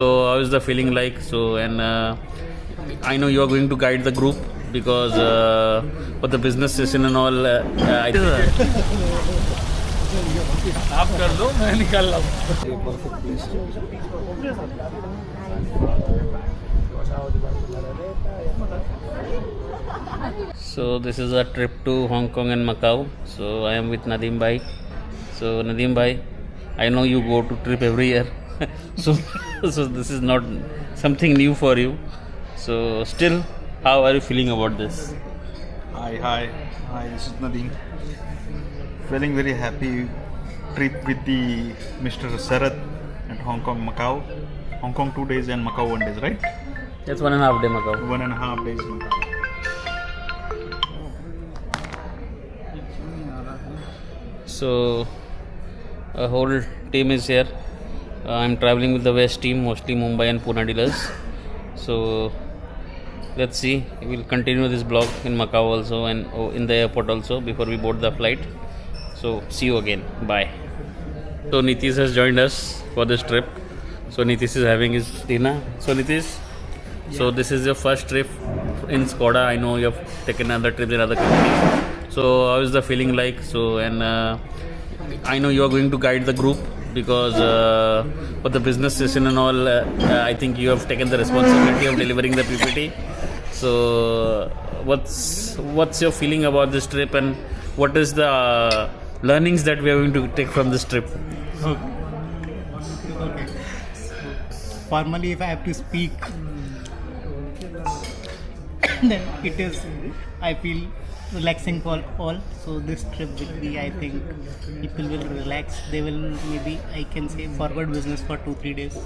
So how is the feeling like? So and I know you are going to guide the group because for the business session and all. I आप कर लो मैं निकाल रहा हूँ So this is a trip to Hong Kong and Macau. So I am with Nadeem Bhai. So Nadeem Bhai, I know you go to trip every year. so so this is not something new for you. So still, how are you feeling about this? Hi, this is Nadeem. Feeling very happy trip with the Mr. Sarath at Hong Kong, Macau. Hong Kong 2 days and Macau 1 day, right? It's 1.5 day Macau. 1.5 days Macau. So a whole team is here. I'm traveling with the West team, mostly Mumbai and Pune dealers. So let's see. We'll continue this blog in Macau also and in the airport also before we board the flight. So see you again. Bye. So Nitish has joined us for this trip. So Nitish is having his dinner. So Nitish, so this is your first trip in Skoda. I know you have taken other trips in other countries. So how is the feeling like? So and I know you are going to guide the group because for the business session and all. I think you have taken the responsibility of delivering the PPT. So what's your feeling about this trip and what is the learnings that we are going to take from this trip? Okay. Formally, if I have to speak, then it is, I feel, relaxing for all. So this trip will be, I think, people will relax. They will maybe, I can say, forward business for 2-3 days,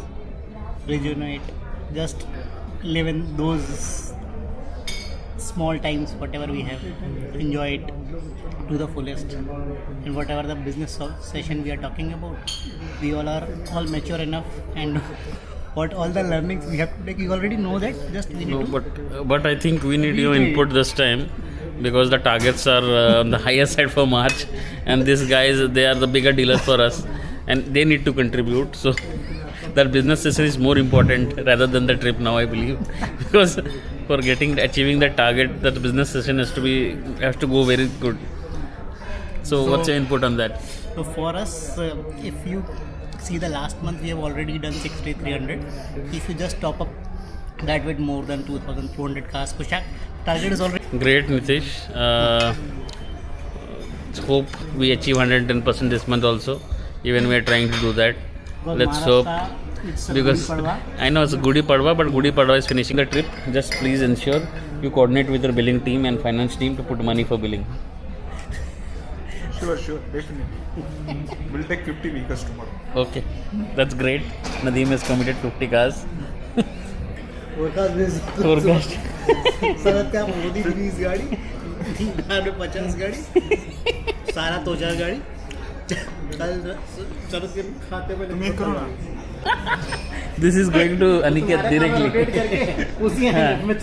rejuvenate, just live in those small times, whatever we have, enjoy it to the fullest. And whatever the business session we are talking about, we all are all mature enough, and what all the learnings we have to take, you already know that. Just we need No, to but I think we need your input this time because the targets are on the higher side for March, and these guys, they are the bigger dealers for us, and they need to contribute. So that business session is more important rather than the trip now, I believe, because for achieving that target, that business session has to go very good. So what's your input on that? So for us, if you see the last month, we have already done 6300. If you just top up that with more than 2400 cars, Kushak, target is already Great, Nitish. Hope we achieve 110% this month also. Even we are trying to do that. Let's hope. Because I know it's Gudi Padwa, but Gudi Padwa is finishing the trip. Just please ensure you coordinate with your billing team and finance team to put money for billing. Sure, definitely. We'll take 50 vehicles tomorrow. Okay, that's great. Nadeem has committed 50 cars. Forecast. सरत का मोदी 20 गाड़ी, बिहार में 50 गाड़ी, सारा 2000 गाड़ी, कल सरत के खाते में तुम ये करो ना. This is going to Aniket directly. उसी में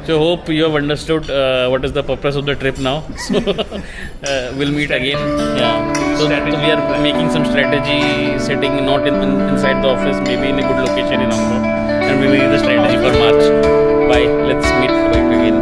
So hope you have understood what is the purpose of the trip now. So we'll meet again. Yeah. So we are making some strategy setting, not inside the office, maybe in a good location in Hong Kong, and we will need the strategy for March. Bye. Let's meet back again.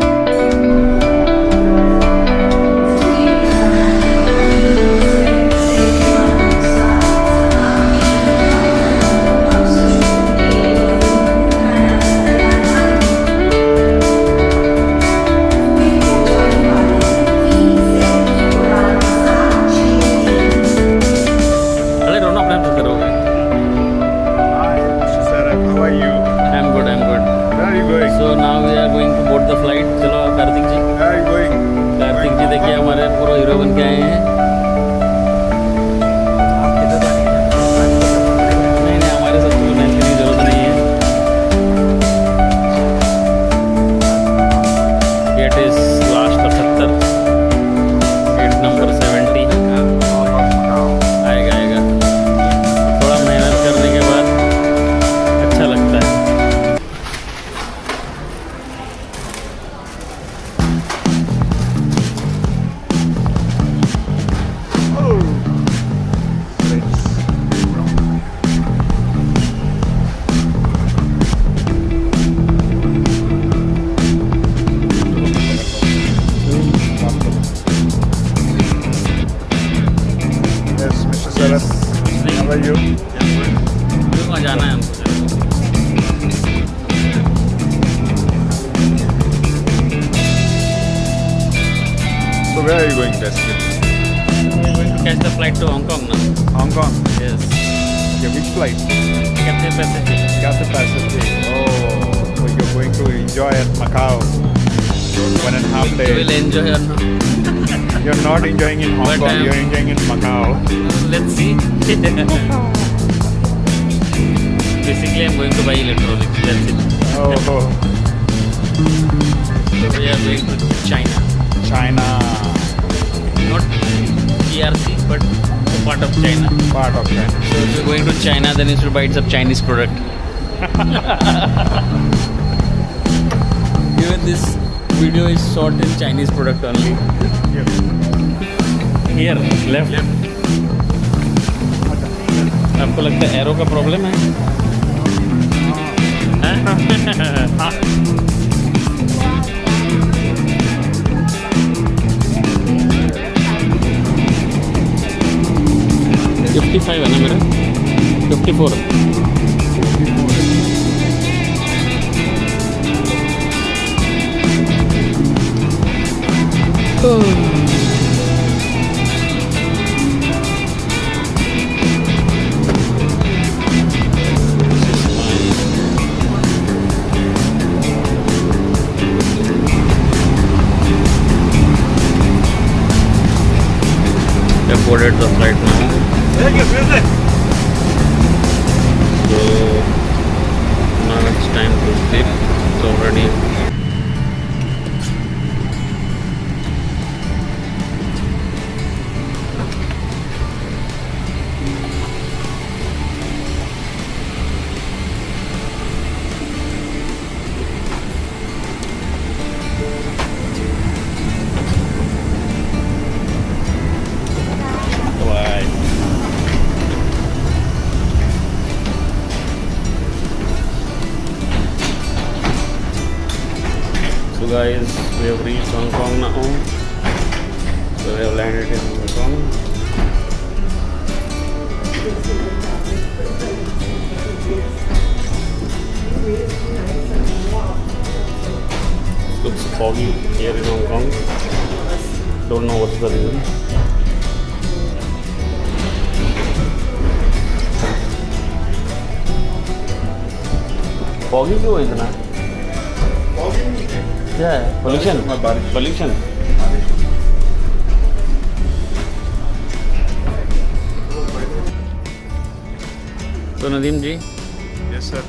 Sarath, how are you? I'm good. Where are you going? So now we are going to board the flight. Chalo वहाँ जाना है हमको। So where are you going basically? We are going to catch the flight to Hong Kong now. Hong Kong. Yes. Okay, which flight? Cathay Pacific. Cathay Pacific. Oh, so you're going to enjoy at Macau. 1.5 You days. will enjoy or not? You're not enjoying in Hong But Kong, I'm- you're enjoying in Macau. Let's see. Basically, I'm going to buy electronics. That's it. Oh, So we are going to China. China, Not PRC, but a part of China. part of China. So if you're going to China, then you should buy some Chinese product. Even this video is shot in Chinese product only. Here, left. आपको लगता है arrow का problem है? हैं? 55 है ना मेरा? 54. I've boarded the flight now. So now it's time to sleep. It's already Bye. So guys, we have reached Hong Kong now. So we have landed in Hong Kong. Looks foggy here in Hong Kong. Don't know what's the reason. Foggy क्यों है इतना? क्या है? Pollution? Pollution? So Nadeem ji, Yes, sir.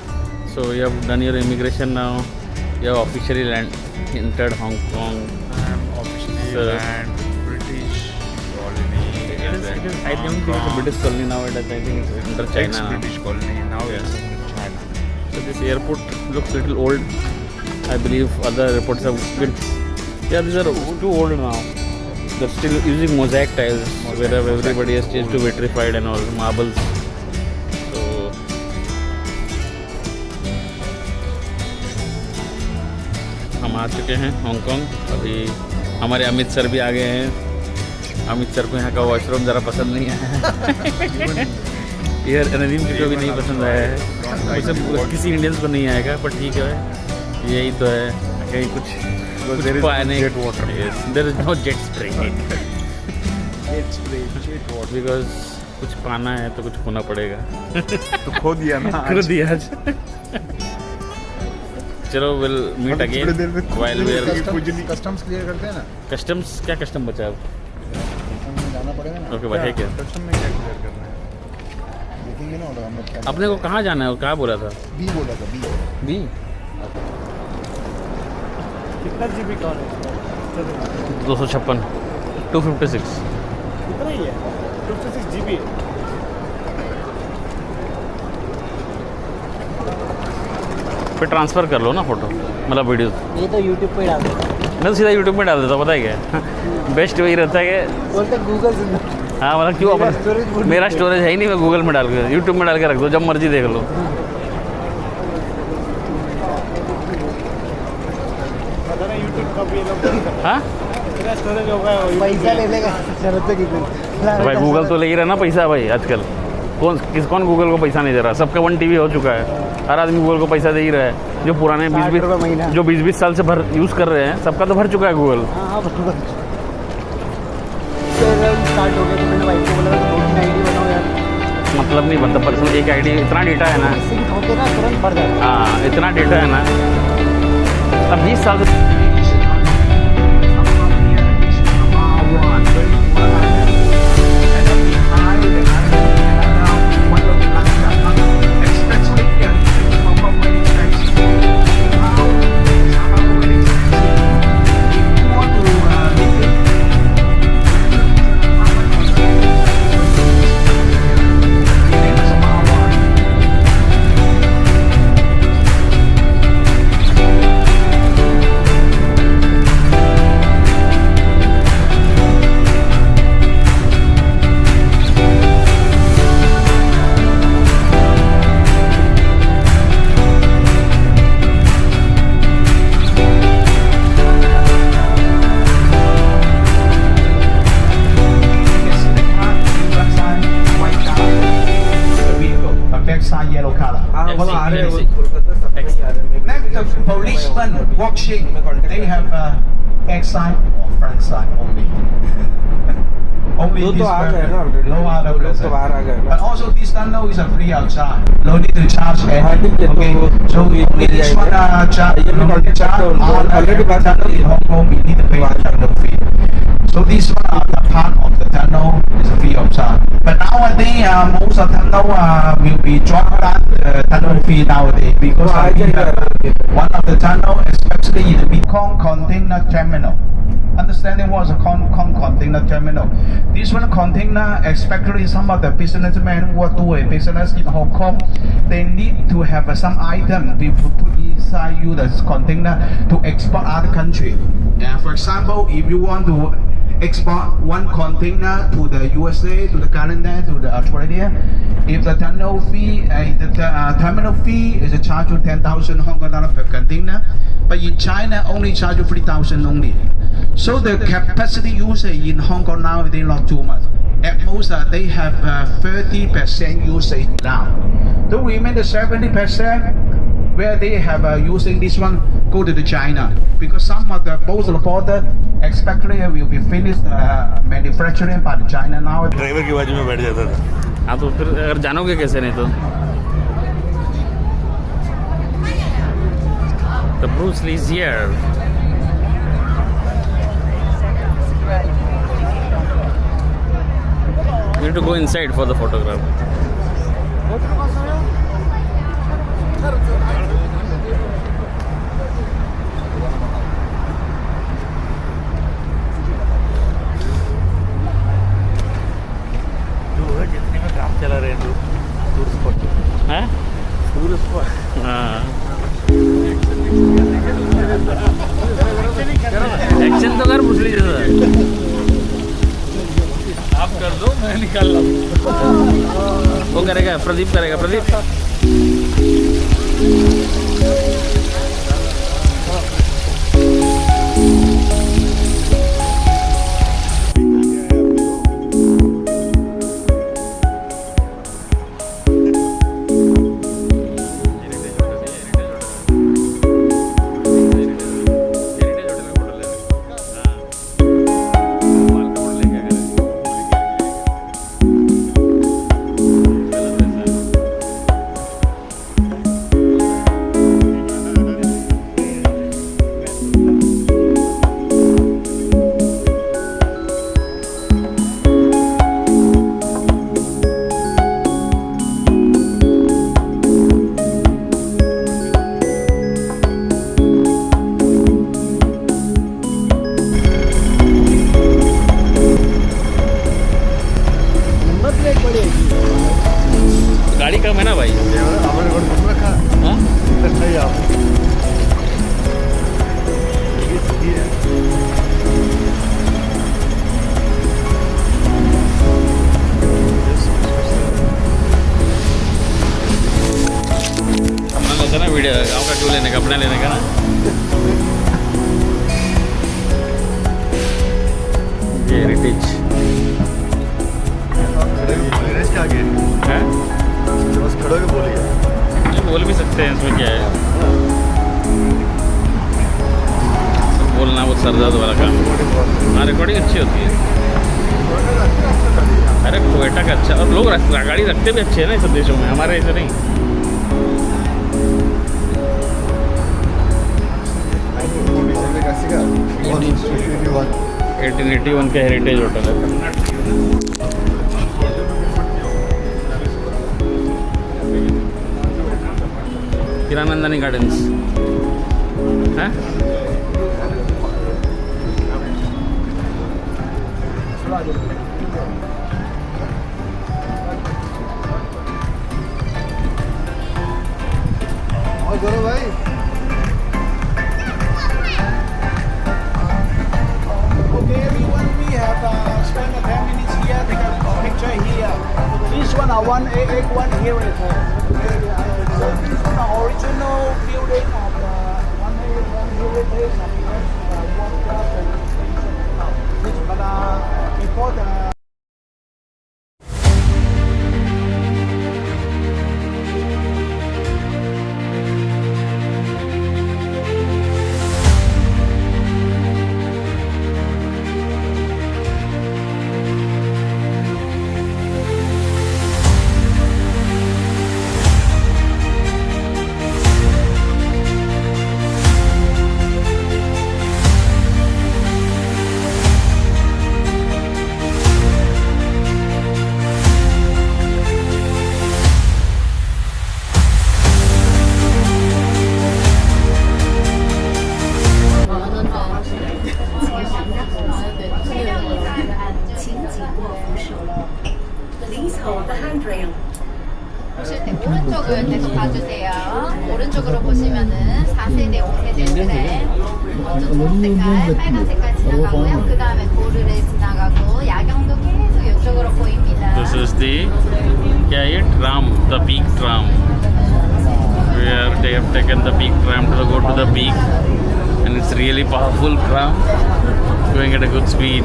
so you have done your immigration now. You have officially entered Hong Kong. I am officially Sir. land British colony. I don't think it's a British colony nowadays. I think it's under China now. British colony. Now it's in China. So this airport looks little old. I believe other airports have been. Yeah, these are too old now. They're still using mosaic tiles, wherever everybody has changed to vitrified and all marbles. So हम आ चुके हैं Hong Kong. अभी हमारे Amit sir भी आ गए हैं. Amit sir को यहाँ का वॉशरूम ज़रा पसंद नहीं है. यार नदीम जी को भी नहीं पसंद आया है. उसे किसी इंडियंस को नहीं आएगा, पर ठीक है, यही तो है. कहीं कुछ पाने jet water. There is no jet spray Jet spray, jet water. Because कुछ पाना है तो कुछ खोना पड़ेगा. तो खो दिया ना कर दिया आज. चलो will meet again while we are customs clear करते हैं ना. कस्टम्स. क्या कस्टम बचा अब? जाना पड़ेगा ना. ओके भाई, है क्या? कस्टम में क्या क्लियर करना है देखेंगे ना. और हम लोग क्या अपने को कहाँ जाना है और कहाँ बोला था? बी बोला था. B B. कितना जीबी कॉल है? 256 256. कितना ही है? 56 जीबी. फिर ट्रांसफ़र कर लो ना फोटो, मतलब वीडियो. ये तो यूट्यूब पे डाल देता. मैं तो सीधा यूट्यूब में डाल देता हूँ. पता है क्या बेस्ट वही रहता है कि बोलते गूगल से. हाँ, मतलब क्यों अपन मेरा स्टोरेज है ही नहीं. मैं गूगल में डाल के यूट्यूब में डाल के रख दो, जब मर्जी देख लो. पता नहीं यूट्यूब कब ये लोग. हाँ मेरा स्टोरेज होगा. पैसा ले लेगा. शरत कितनी भाई, गूगल तो ले ही रहा ना पैसा भाई आजकल. कौन गूगल को पैसा नहीं दे रहा? सबका 1 TB हो चुका है, हर आदमी गूगल को पैसा दे ही रहा है। जो पुराने 20-20 साल से भर यूज़ कर रहे हैं, सबका तो भर चुका है गूगल। हाँ बराबर। स्टार्ट हो गया तो मैंने वाइफ को बोला नोट आईडी बनाओ यार। मतलब नहीं बनता पर्सनल एक आईडी, इतना डेटा है ना। सिंक होके ना तुरंत भर जाता है। हाँ, इतना डेटा है ना। अब 20 साल से backside yellow color. Next, the policeman watching, they have backside or front side only. Only this one, no other present. But also this tunnel is a free outside. No need to charge any. Okay, so only this one charge. No need to charge. Already tunnel in Hong Kong, we need to pay the tunnel fee. So this one, the part of the tunnel is free of charge. But nowadays, most of tunnel will be dropped that tunnel fee nowadays because one of the tunnel, especially in the Mekong container terminal. Understanding what's a container terminal. This one container, especially some of the businessmen who are doing business in Hong Kong, they need to have some item we put inside you the container to export other country. For example, if you want to export one container to the USA, to the Canada, to the Australia, if the tunnel fee, terminal fee is a charge of 10,000 Hong Kong dollar per container, but in China only charge of 3,000 only. So the capacity usage in Hong Kong now they not too much. At most they have 30% usage now. The remaining 70% where they have using this one go to the China because some of the both of the border especially will be finished manufacturing by the China now. Driver की बाजू में बैठ जाता था। हाँ, तो फिर अगर जानोगे कैसे? नहीं तो The Bruce Lee is here. You need to go inside for the photograph. जितने में काम चला रहे हैं टूर स्पॉट हैं? टूर स्पॉट हाँ, एक्शन तो कर Bruce Lee जैसा। आप कर दो, मैं निकाल लाऊं। वो करेगा, प्रदीप करेगा। प्रदीप गाड़ी कम है ना भाई? हाँ? अपना लेते ना वीडियो, गाँव का टू लेने का, अपना लेने का ना। हेरिटेज रेस्ट के आगे हैं? बस खड़े होके बोलिए ये बोल भी सकते हैं, इसमें क्या है। बोलना वो सरदर्द वाला काम। हाँ, रिकॉर्डिंग अच्छी होती है। अरे टोयोटा का अच्छा, और लोग गाड़ी रखते भी अच्छे हैं ना इस सब देशों में, हमारे ऐसे नहीं। 1881 का हेरिटेज होटल है। किरानंदानी गार्डन्स हैं? और करो भाई Okay, everyone, we have spent 10 minutes here. Take a picture here. This one, one here is so this one, original building of one heritage of World Cup and but before the 보실 때 오른쪽을 계속 봐주세요. 오른쪽으로 보시면은 4세대, 5세대 트램 먼저 초록색깔, 빨간색깔 지나가고요. 그 다음에 고르레 지나가고 야경도 계속 이쪽으로 보입니다. This is the क्या ये tram, the peak tram, where they have taken the peak tram to go to the peak, and it's really powerful tram, going at a good speed.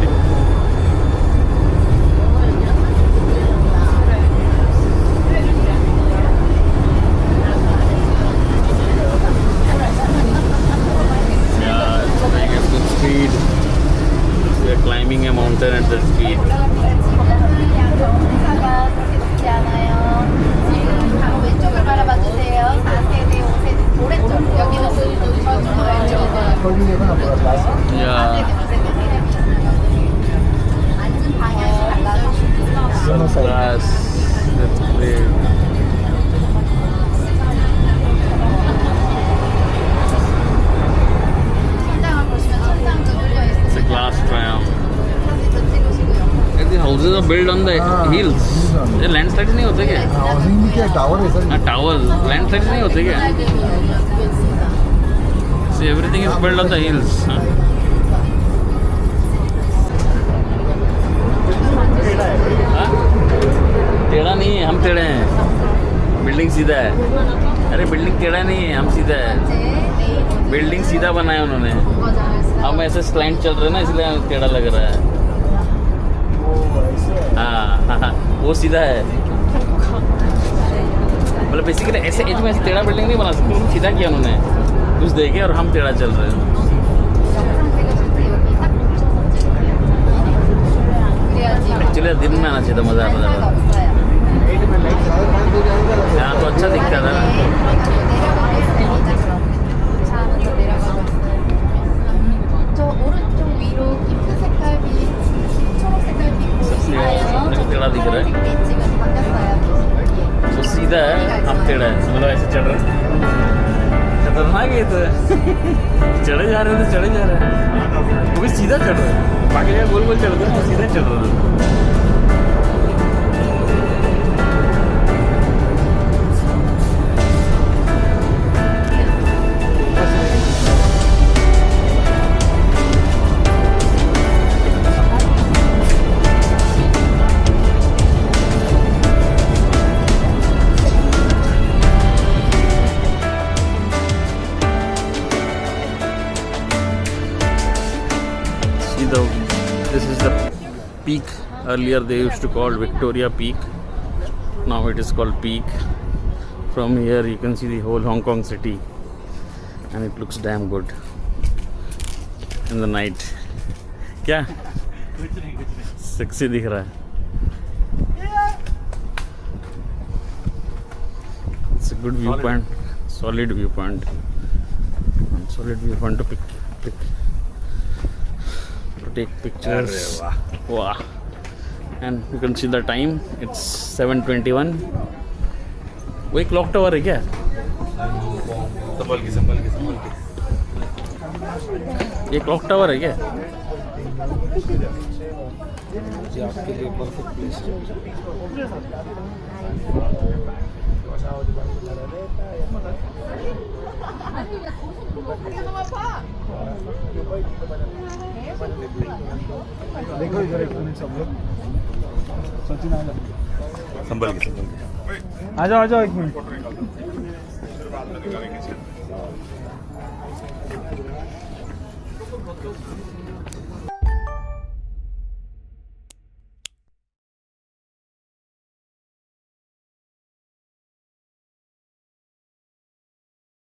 Yeah, it's going at good speed. We are climbing a mountain at that speed. 차가 그렇게 높지 않아요. 지금 바로 왼쪽을 바라봐 주세요. 4세대, 5세대, 오른쪽. 여기는 저쪽으로 왼쪽. 4세대, Yeah. 5세대 트램이 앉은 방향이 달라서 Sunglass. That's great. 천장을 보시면 천장도 뚫려 It's a 있습니다. glass tram. 사진도 찍으시고요. The houses are built on the hills. ये landslide नहीं होते क्या? Housing भी क्या tower है sir हाँ, towers. Landslide नहीं होते क्या? See, everything is built on the hills. हाँ? हाँ? टेढ़ा नहीं है, हम टेढ़े हैं। बिल्डिंग सीधा है। अरे बिल्डिंग टेढ़ा नहीं है, हम सीधा है। बिल्डिंग सीधा बनाया उन्होंने। हम ऐसे स्लैंट चल रहे हैं ना, इसलिए टेढ़ा लग रहा है। हाँ, वो सीधा है। मतलब बेसिकली ऐसे एज में ऐसे टेढ़ा बिल्डिंग नहीं बना सकते, उन्होंने सीधा किया उन्होंने कुछ देखे, और हम टेढ़ा चल रहे हैं। एक्चुअली दिन में आना चाहिए था, मज़ा आता ज़्यादा। यहाँ तो अच्छा दिखता था ना। 저 오른쪽 위로 핑크 색깔 빛, 초록 색깔 빛 보이시나요? मेरे को टेढ़ा दिख रहा है। 빛 지금 바뀌었어요. वो सीधा है, हम टेढ़ा है, मतलब ऐसे चढ़ रहे हैं। खतरनाक है ये तो। चढ़े जा रहे हैं तो चढ़े जा रहे हैं, वो भी सीधा चढ़ रहे हैं। बाकी जगह गोल गोल चढ़ रहे हैं, वो सीधा चढ़ रहे हैं। See the, this is the peak Earlier they used to call Victoria Peak. Now it is called Peak. From here you can see the whole Hong Kong city, and it looks damn good in the night. क्या? Sexy दिख रहा है. It's a good viewpoint, solid viewpoint. Solid viewpoint to take pictures. Wow. And you can see the time. It's 7:21. वही clock tower है क्या? ये clock tower है क्या? आपके लिए परफेक्ट प्लेस देखो इधर एक मिनट सब लोग सचिन संभल के आ जाओ एक मिनट